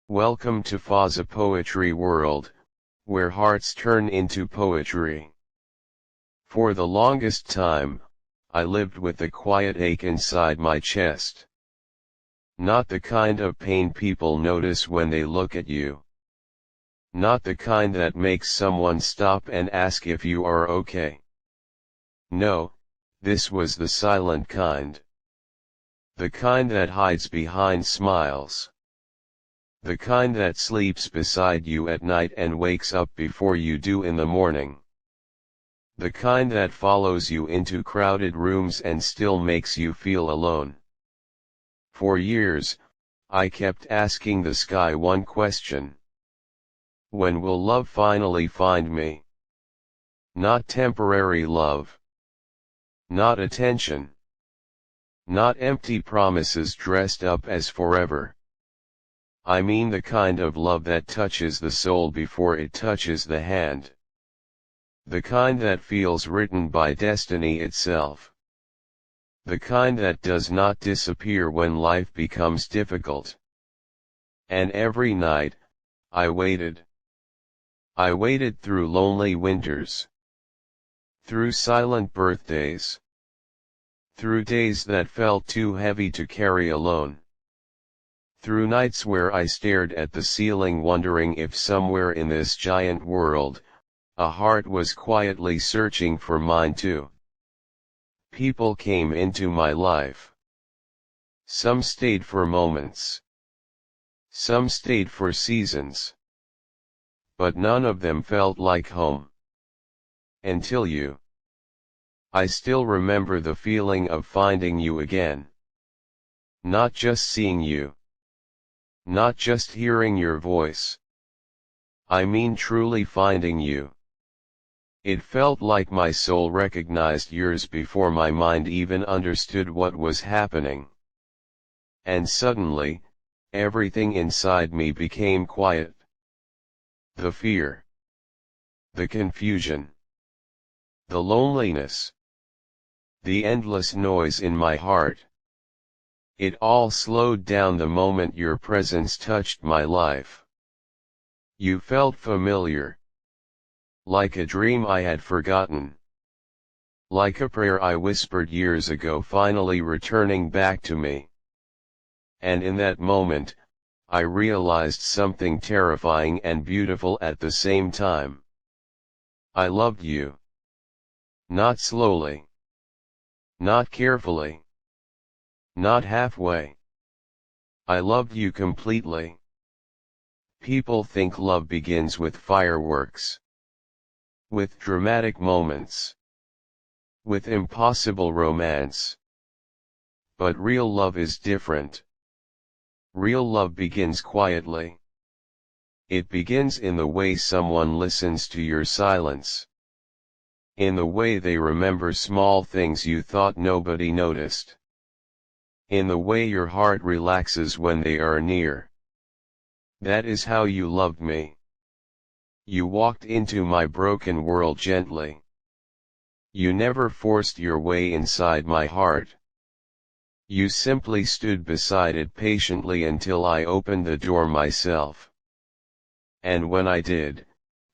Welcome to Fazza Poetry World, where hearts turn into poetry. For the longest time, I lived with a quiet ache inside my chest. Not the kind of pain people notice when they look at you. Not the kind that makes someone stop and ask if you are okay. No, this was the silent kind. The kind that hides behind smiles. The kind that sleeps beside you at night and wakes up before you do in the morning. The kind that follows you into crowded rooms and still makes you feel alone. For years, I kept asking the sky one question. When will love finally find me? Not temporary love. Not attention. Not empty promises dressed up as forever. I mean the kind of love that touches the soul before it touches the hand. The kind that feels written by destiny itself. The kind that does not disappear when life becomes difficult. And every night, I waited. I waited through lonely winters. Through silent birthdays. Through days that felt too heavy to carry alone. Through nights where I stared at the ceiling wondering if somewhere in this giant world, a heart was quietly searching for mine too. People came into my life. Some stayed for moments. Some stayed for seasons. But none of them felt like home. Until you. I still remember the feeling of finding you again. Not just seeing you. Not just hearing your voice. I mean truly finding you. It felt like my soul recognized yours before my mind even understood what was happening. And suddenly, everything inside me became quiet. The fear. The confusion. The loneliness. The endless noise in my heart. It all slowed down the moment your presence touched my life. You felt familiar. Like a dream I had forgotten. Like a prayer I whispered years ago finally returning back to me. And in that moment, I realized something terrifying and beautiful at the same time. I loved you. Not slowly. Not carefully. Not halfway. I loved you completely. People think love begins with fireworks. With dramatic moments. With impossible romance. But real love is different. Real love begins quietly. It begins in the way someone listens to your silence. In the way they remember small things you thought nobody noticed. In the way your heart relaxes when they are near. That is how you loved me. You walked into my broken world gently. You never forced your way inside my heart. You simply stood beside it patiently until I opened the door myself. And when I did,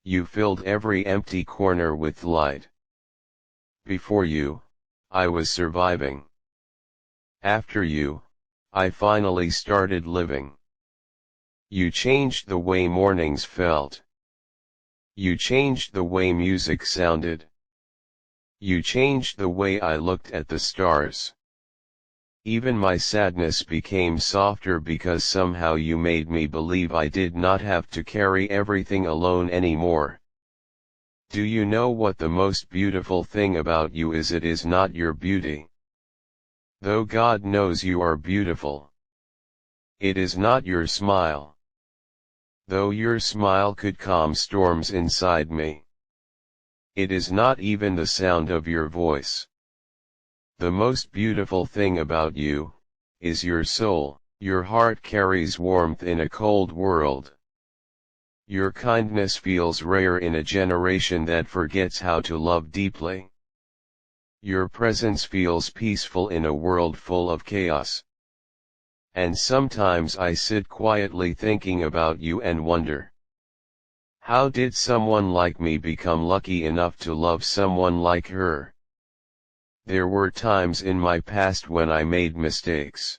you filled every empty corner with light. Before you, I was surviving. After you, I finally started living. You changed the way mornings felt. You changed the way music sounded. You changed the way I looked at the stars. Even my sadness became softer because somehow you made me believe I did not have to carry everything alone anymore. Do you know what the most beautiful thing about you is? It is not your beauty. Though God knows you are beautiful. It is not your smile. Though your smile could calm storms inside me. It is not even the sound of your voice. The most beautiful thing about you, is your soul. Your heart carries warmth in a cold world. Your kindness feels rare in a generation that forgets how to love deeply. Your presence feels peaceful in a world full of chaos. And sometimes I sit quietly thinking about you and wonder, how did someone like me become lucky enough to love someone like her? There were times in my past when I made mistakes.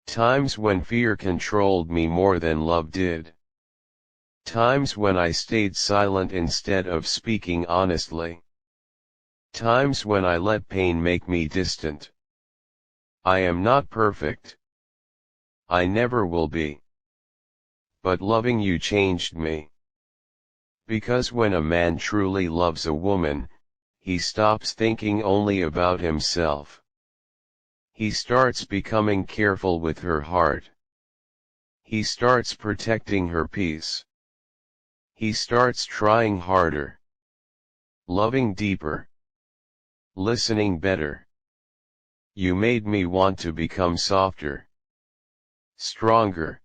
Times when fear controlled me more than love did. Times when I stayed silent instead of speaking honestly. Times when I let pain make me distant. I am not perfect. I never will be. But loving you changed me. Because when a man truly loves a woman, he stops thinking only about himself. He starts becoming careful with her heart. He starts protecting her peace. He starts trying harder. Loving deeper. Listening better. You made me want to become softer. Stronger.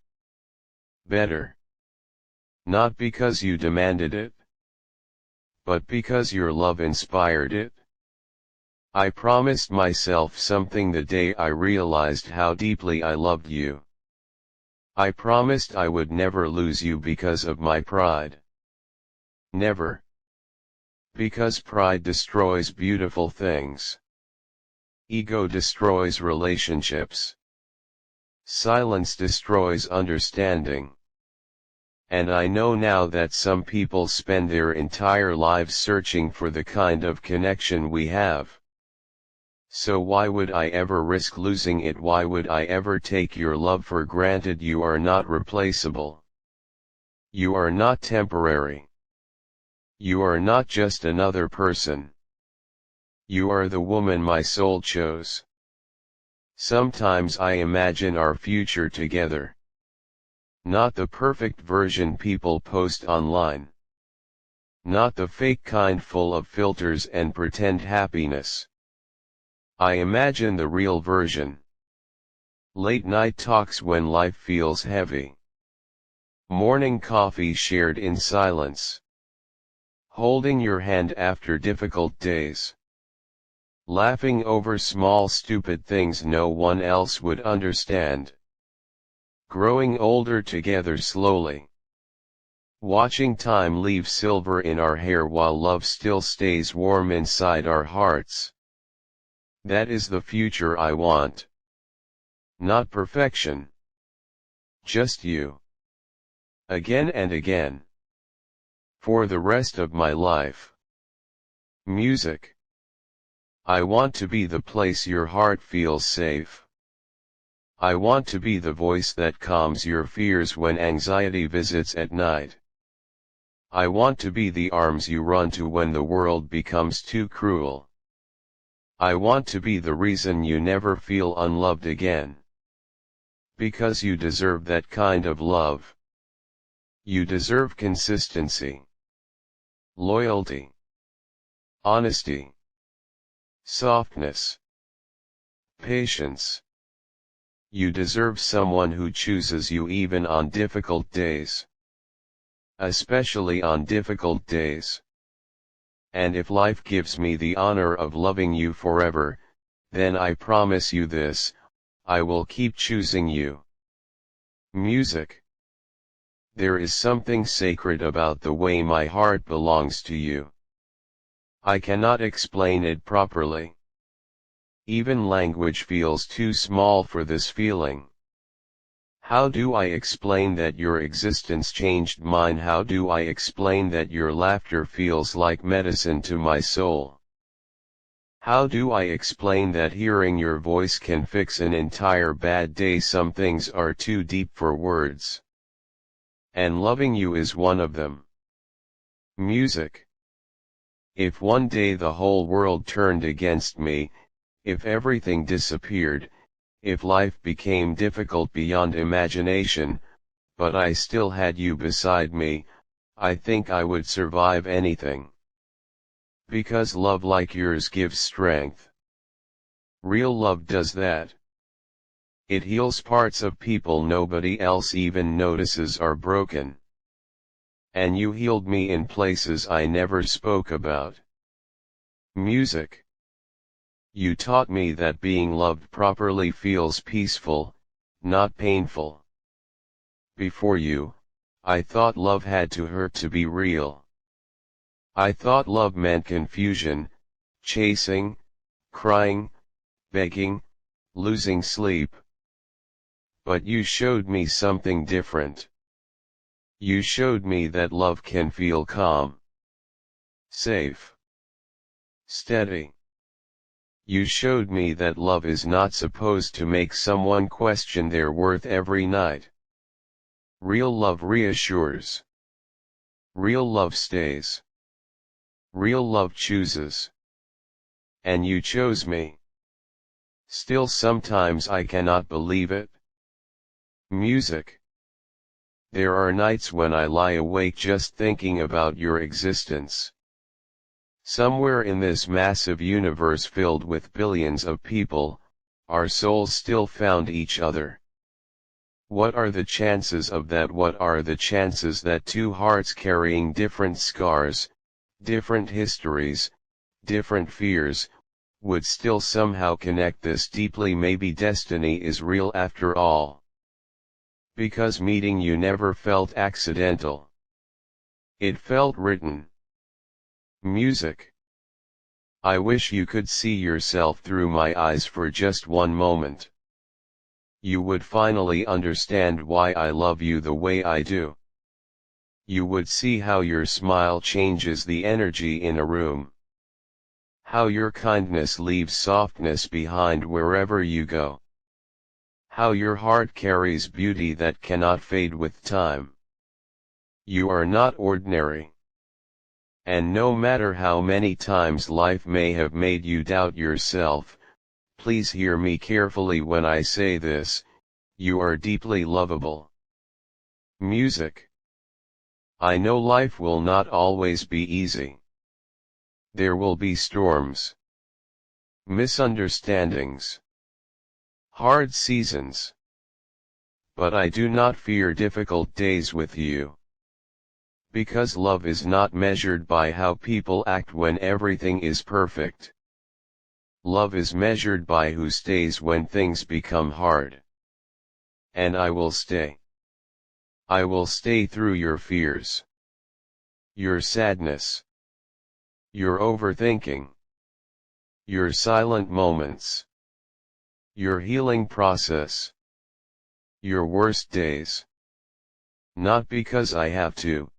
Better. Not because you demanded it, but because your love inspired it. I promised myself something the day I realized how deeply I loved you. I promised I would never lose you because of my pride. Never. Because pride destroys beautiful things. Ego destroys relationships. Silence destroys understanding. And I know now that some people spend their entire lives searching for the kind of connection we have. So why would I ever risk losing it? Why would I ever take your love for granted? You are not replaceable. You are not temporary. You are not just another person. You are the woman my soul chose. Sometimes I imagine our future together. Not the perfect version people post online. Not the fake kind full of filters and pretend happiness. I imagine the real version. Late night talks when life feels heavy. Morning coffee shared in silence. Holding your hand after difficult days. Laughing over small stupid things no one else would understand. Growing older together slowly. Watching time leave silver in our hair while love still stays warm inside our hearts. That is the future I want. Not perfection. Just you. Again and again. For the rest of my life. Music. I want to be the place your heart feels safe. I want to be the voice that calms your fears when anxiety visits at night. I want to be the arms you run to when the world becomes too cruel. I want to be the reason you never feel unloved again. Because you deserve that kind of love. You deserve consistency. Loyalty. Honesty. Softness. Patience. You deserve someone who chooses you even on difficult days. Especially on difficult days. And if life gives me the honor of loving you forever, then I promise you this, I will keep choosing you. Music. There is something sacred about the way my heart belongs to you. I cannot explain it properly. Even language feels too small for this feeling. How do I explain that your existence changed mine? How do I explain that your laughter feels like medicine to my soul? How do I explain that hearing your voice can fix an entire bad day? Some things are too deep for words. And loving you is one of them. Music. If one day the whole world turned against me, if everything disappeared, if life became difficult beyond imagination, but I still had you beside me, I think I would survive anything. Because love like yours gives strength. Real love does that. It heals parts of people nobody else even notices are broken. And you healed me in places I never spoke about. Music. You taught me that being loved properly feels peaceful, not painful. Before you, I thought love had to hurt to be real. I thought love meant confusion, chasing, crying, begging, losing sleep. But you showed me something different. You showed me that love can feel calm, safe, steady. You showed me that love is not supposed to make someone question their worth every night. Real love reassures. Real love stays. Real love chooses. And you chose me. Still sometimes I cannot believe it. Music. There are nights when I lie awake just thinking about your existence. Somewhere in this massive universe filled with billions of people, our souls still found each other. What are the chances of that? What are the chances that two hearts carrying different scars, different histories, different fears, would still somehow connect this deeply? Maybe destiny is real after all. Because meeting you never felt accidental. It felt written. Music. I wish you could see yourself through my eyes for just one moment. You would finally understand why I love you the way I do. You would see how your smile changes the energy in a room. How your kindness leaves softness behind wherever you go. How your heart carries beauty that cannot fade with time. You are not ordinary. And no matter how many times life may have made you doubt yourself, please hear me carefully when I say this, you are deeply lovable. Music. I know life will not always be easy. There will be storms, misunderstandings, hard seasons. But I do not fear difficult days with you. Because love is not measured by how people act when everything is perfect. Love is measured by who stays when things become hard. And I will stay. I will stay through your fears. Your sadness. Your overthinking. Your silent moments. Your healing process. Your worst days. Not because I have to.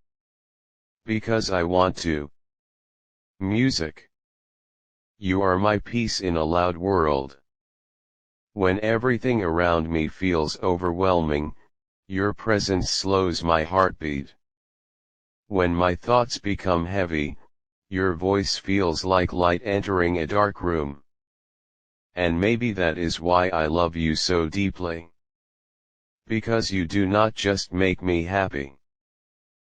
Because I want to. Music. You are my peace in a loud world. When everything around me feels overwhelming, your presence slows my heartbeat. When my thoughts become heavy, your voice feels like light entering a dark room. And maybe that is why I love you so deeply. Because you do not just make me happy.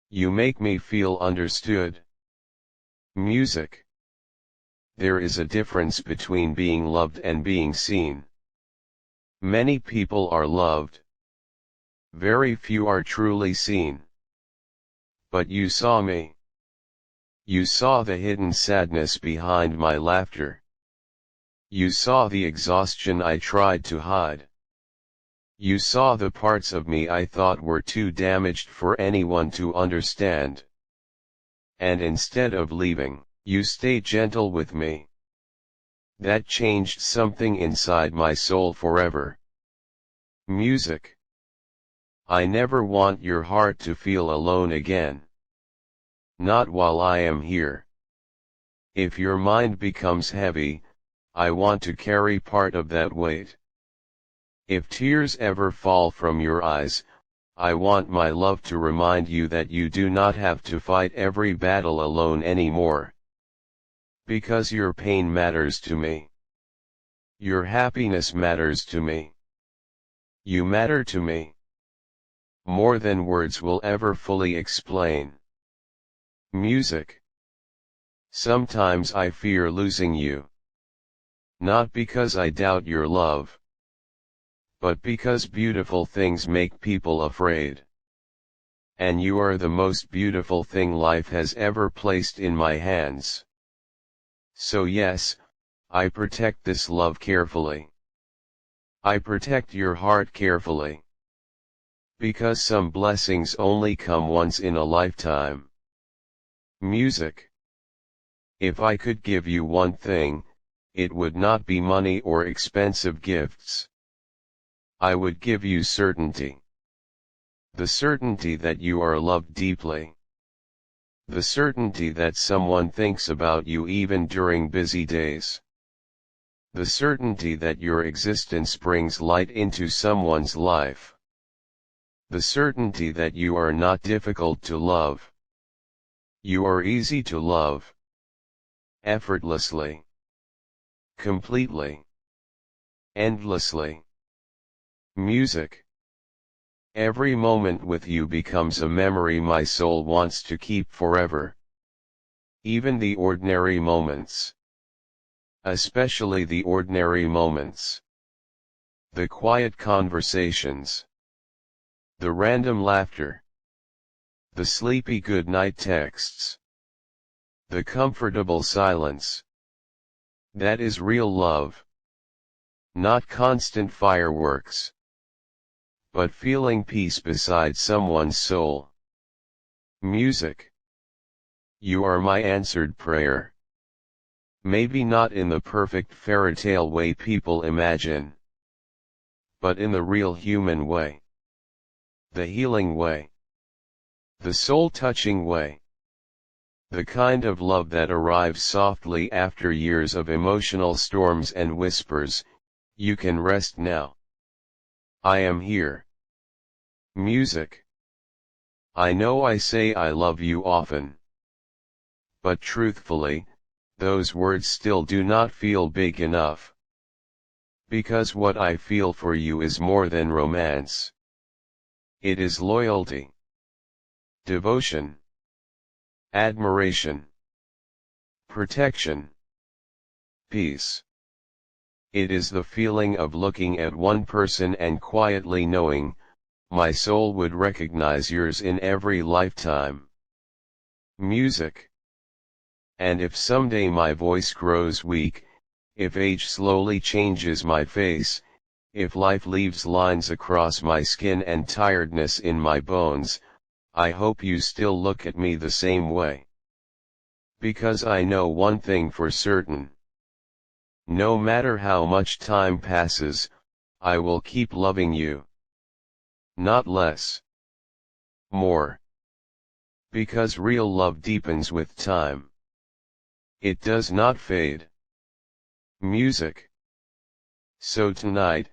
You make me feel understood. Music. There is a difference between being loved and being seen. Many people are loved. Very few are truly seen. But you saw me. You saw the hidden sadness behind my laughter. You saw the exhaustion I tried to hide. You saw the parts of me I thought were too damaged for anyone to understand. And instead of leaving, you stayed gentle with me. That changed something inside my soul forever. Music. I never want your heart to feel alone again. Not while I am here. If your mind becomes heavy, I want to carry part of that weight. If tears ever fall from your eyes, I want my love to remind you that you do not have to fight every battle alone anymore. Because your pain matters to me. Your happiness matters to me. You matter to me. More than words will ever fully explain. Music. Sometimes I fear losing you. Not because I doubt your love. But because beautiful things make people afraid. And you are the most beautiful thing life has ever placed in my hands. So yes, I protect this love carefully. I protect your heart carefully. Because some blessings only come once in a lifetime. Music. If I could give you one thing, it would not be money or expensive gifts. I would give you certainty. The certainty that you are loved deeply. The certainty that someone thinks about you even during busy days. The certainty that your existence brings light into someone's life. The certainty that you are not difficult to love. You are easy to love. Effortlessly. Completely. Endlessly. Music. Every moment with you becomes a memory my soul wants to keep forever. Even the ordinary moments. Especially the ordinary moments. The quiet conversations. The random laughter. The sleepy goodnight texts. The comfortable silence. That is real love. Not constant fireworks. But feeling peace beside someone's soul. Music. You are my answered prayer. Maybe not in the perfect fairy tale way people imagine. But in the real human way. The healing way. The soul-touching way. The kind of love that arrives softly after years of emotional storms and whispers, you can rest now. I am here. Music. I know I say I love you often. But truthfully, those words still do not feel big enough. Because what I feel for you is more than romance. It is loyalty. Devotion. Admiration. Protection. Peace. It is the feeling of looking at one person and quietly knowing, my soul would recognize yours in every lifetime. Music. And if someday my voice grows weak, if age slowly changes my face, if life leaves lines across my skin and tiredness in my bones, I hope you still look at me the same way. Because I know one thing for certain. No matter how much time passes, I will keep loving you. Not less. More. Because real love deepens with time. It does not fade. Music. So tonight,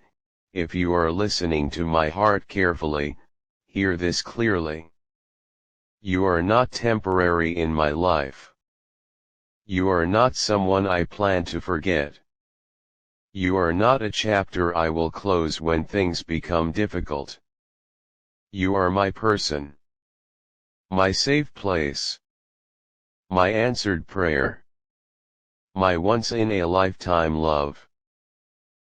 if you are listening to my heart carefully, hear this clearly. You are not temporary in my life. You are not someone I plan to forget. You are not a chapter I will close when things become difficult. You are my person. My safe place. My answered prayer. My once-in-a-lifetime love.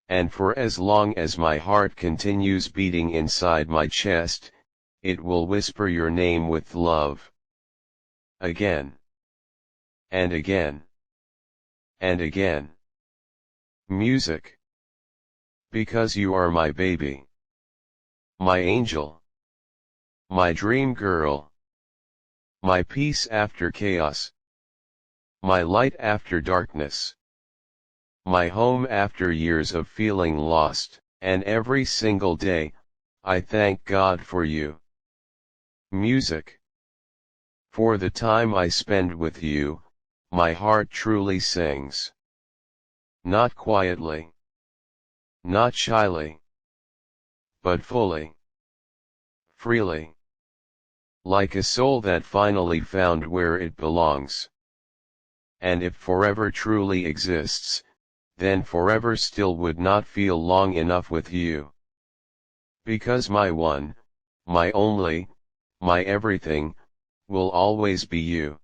And for as long as my heart continues beating inside my chest, it will whisper your name with love. Again. And again. And again. Music. Because you are my baby. My angel. My dream girl. My peace after chaos. My light after darkness. My home after years of feeling lost, and every single day, I thank God for you. Music. For the time I spend with you, my heart truly sings. Not quietly. Not shyly. But fully. Freely. Like a soul that finally found where it belongs. And if forever truly exists, then forever still would not feel long enough with you. Because my one, my only, my everything, will always be you.